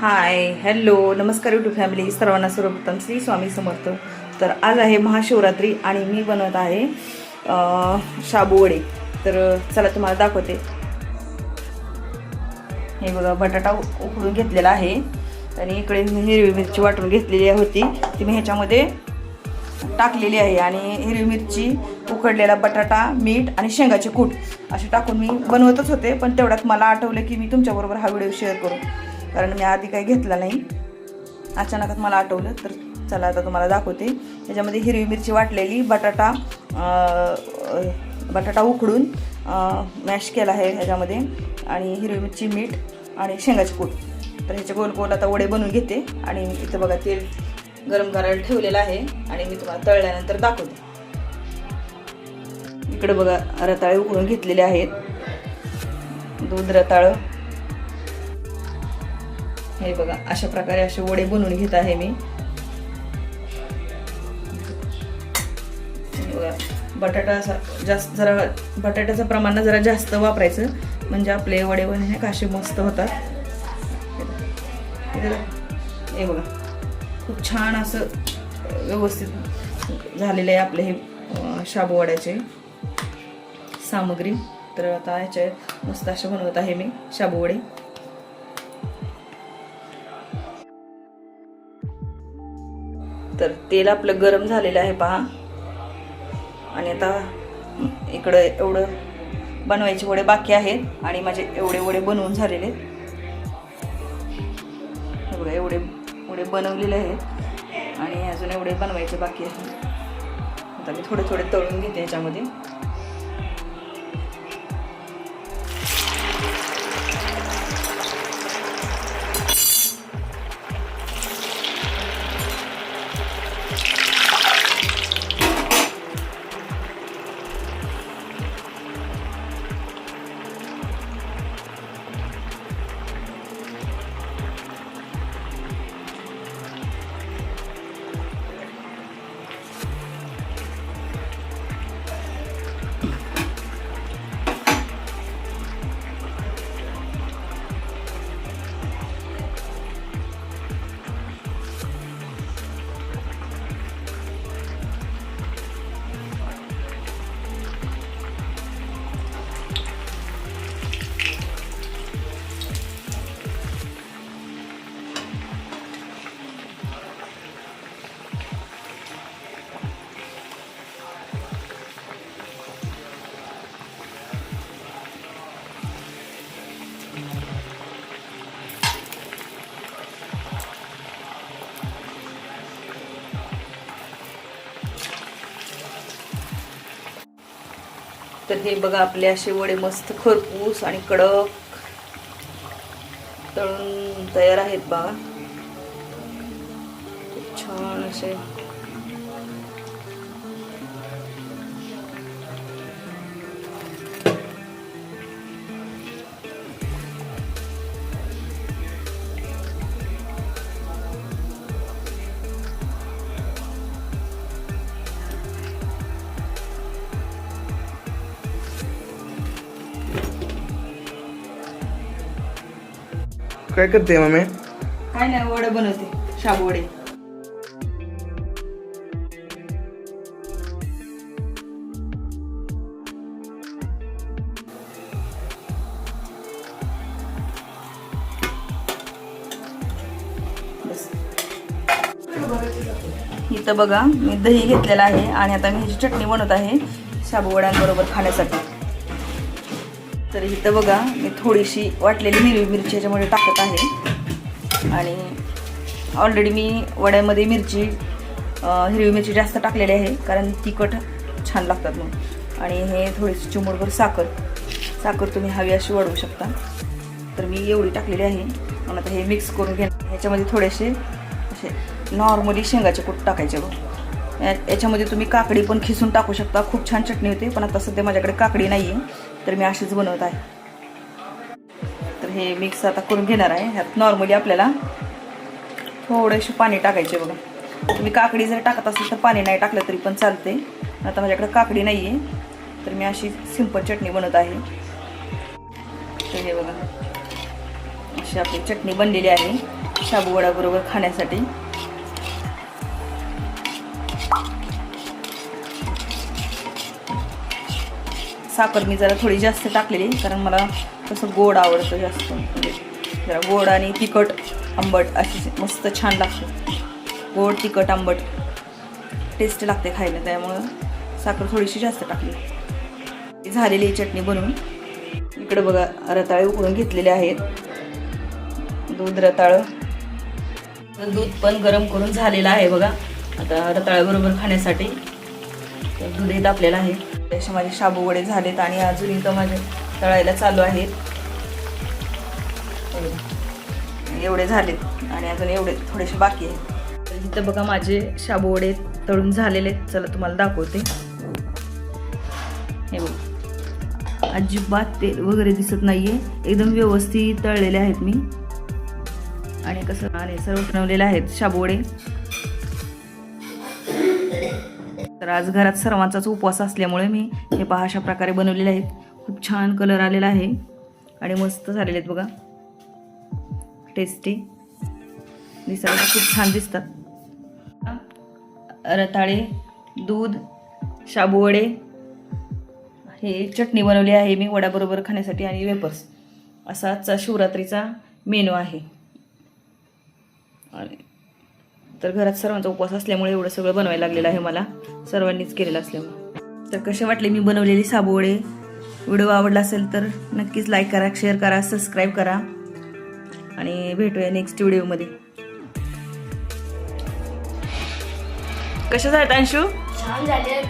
Hi hello नमस्कार YouTube family, सर्वांना सर्वप्रथम श्री स्वामी समर्थ. तर आज आहे महाशिवरात्री आणि मी बनवत आहे शाबू वडे. तर चला तुम्हाला दाखवते. हे बघा, बटाटा उकडून घेतलेला आहे आणि इकडे हिरवी मिरची वाटून घेतलेली होती, ती मी ह्याच्यामध्ये टाकलेली आहे. आणि हिरवी मिरची, उकडलेला बटाटा, मीठ आणि शेंगाचे कूट असे टाकून मी बनवतच होते. पण तेवढ्यात मला आठवलं की मी तुमच्याबरोबर हा व्हिडिओ शेअर करू, कारण मी आधी काही घेतला नाही, अचानकच मला आठवलं. तर चला आता तुम्हाला दाखवते. त्याच्यामध्ये हिरवी मिरची वाटलेली, बटाटा उकडून मॅश केला आहे ह्याच्यामध्ये, आणि हिरवी मिरची, मीठ आणि शेंगाचे कूट. तर ह्याचे गोल गोल आता वडे बनवून घेते. आणि इथं बघा तेल गरम करायला ठेवलेलं आहे आणि मी तुम्हाला तळल्यानंतर दाखवते. इकडे बघा रताळे उकडून घेतलेले आहेत, दूध रताळं. हे बघा अशा प्रकारे असे वडे बनवून घेत आहे मी. बटाटा जास्त, जरा बटाट्याचं प्रमाण जरा जास्त वापरायचं, म्हणजे आपले वडे बनवणे काशे मस्त होतात. हे बघा खूप छान असं व्यवस्थित झालेलं आहे आपले हे शाबू वड्याचे सामग्री. तर आता ह्याचे मस्त असे बनवत आहे मी शाबू वडे. तर तेल आपलं गरम झालेलं आहे पहा. आणि आता इकडं एवढं बनवायचे वडे बाकी आहेत आणि माझे एवढे वडे बनवून झालेले. हे बघा एवढे वडे बनवलेले आहेत आणि अजून एवढे बनवायचे बाकी आहेत. आता मी थोडे थोडे तळून घेते याच्यामध्ये. तर हे बघा आपले असे वडे मस्त खरपूस आणि कडक तळून तयार आहेत बघा. खूप छान असे. काय करते मम्मी? काय नाही, वडे बनवते, शाबू वडे. इथं बघा मी दही घेतलेला आहे आणि आता मी ह्याची चटणी बनवत आहे शाबू वड्यांबरोबर खाण्यासाठी. तर इथं बघा मी थोडीशी वाटलेली हिरवी मिरची ह्याच्यामध्ये टाकत आहे. आणि ऑलरेडी मी वड्यामध्ये हिरवी मिरची जास्त टाकलेली आहे, कारण तिखट छान लागतात मग. आणि हे थोडीशी चिमूटभर साखर तुम्ही हवी अशी वाढवू शकता. तर मी एवढी टाकलेली आहे. आणि आता हे मिक्स करून घेणार. ह्याच्यामध्ये थोडेसे असे नॉर्मली शेंगाचे कूट टाकायचे बघ. याच्यामध्ये तुम्ही काकडी पण खिसून टाकू शकता, खूप छान चटणी होते. पण आता सध्या माझ्याकडे काकडी नाही आहे, तर मी अशीच बनवत आहे. तर हे मिक्स आता करून घेणार आहे. ह्यात नॉर्मली आपल्याला थोडेसे पाणी टाकायचे बघा. तुम्ही काकडी जर टाकत असेल तर पाणी नाही टाकलं तरी पण चालते. आता माझ्याकडे काकडी नाही आहे, तर मी अशी सिंपल चटणी बनवत आहे. तर हे बघा अशी आपली चटणी बनलेली आहे साबुवड्याबरोबर खाण्यासाठी. साखर मी जरा थोडी जास्त टाकलेली कारण मला तसं गोड आवडतं जास्त. म्हणजे जरा गोड आणि तिखट आंबट अशी मस्त छान लागते. गोड तिखट आंबट टेस्ट लागते खायला, त्यामुळं साखर थोडीशी जास्त टाकली. झालेली चटणी बनवून इकडे बघा रताळे उकळून घेतलेले आहेत. दूध रताळं दूध पण गरम करून झालेलं आहे बघा. आता रताळ्याबरोबर खाण्यासाठी दूध येत आपल्याला आहे. तसे माझे शाबू वडे झालेत आणि अजून इथं माझे तळायला चालू आहेत. एवढे झालेत आणि अजून एवढे थोडेसे बाकी आहेत. तर इथं बघा माझे शाबू वडे तळून झालेले आहेत. चला तुम्हाला दाखवते. हे बघ अजिबात तेल वगैरे दिसत नाहीये, एकदम व्यवस्थित तळलेले आहेत मी. आणि कसं आणि सर्व बनवलेले आहेत शाबू वडे. तर आज घरात सर्वांचाच उपवास असल्यामुळे मी हे पहा अशा प्रकारे बनवलेले आहेत. खूप छान कलर आलेला आहे आणि मस्त झालेले आहेत बघा. टेस्टी दिसायला खूप छान दिसतात. रताळे दूध शाबू वडे हे चटणी बनवली आहे मी वड्याबरोबर खाण्यासाठी आणि वेपर्स असा आजचा शिवरात्रीचा मेनू आहे. तर घरात सर्वांचा उपवास असल्यामुळे एवढं सगळं बनवायला लागलेलं आहे मला, सर्वांनीच केलेलं असल्यामुळे. तर कसे वाटले मी बनवलेली साबू वडे? व्हिडिओ आवडला असेल तर नक्कीच लाईक करा, शेअर करा, सबस्क्राईब करा आणि भेटूया नेक्स्ट व्हिडिओमध्ये. कशा झाल्यात अंशू? छान झाले.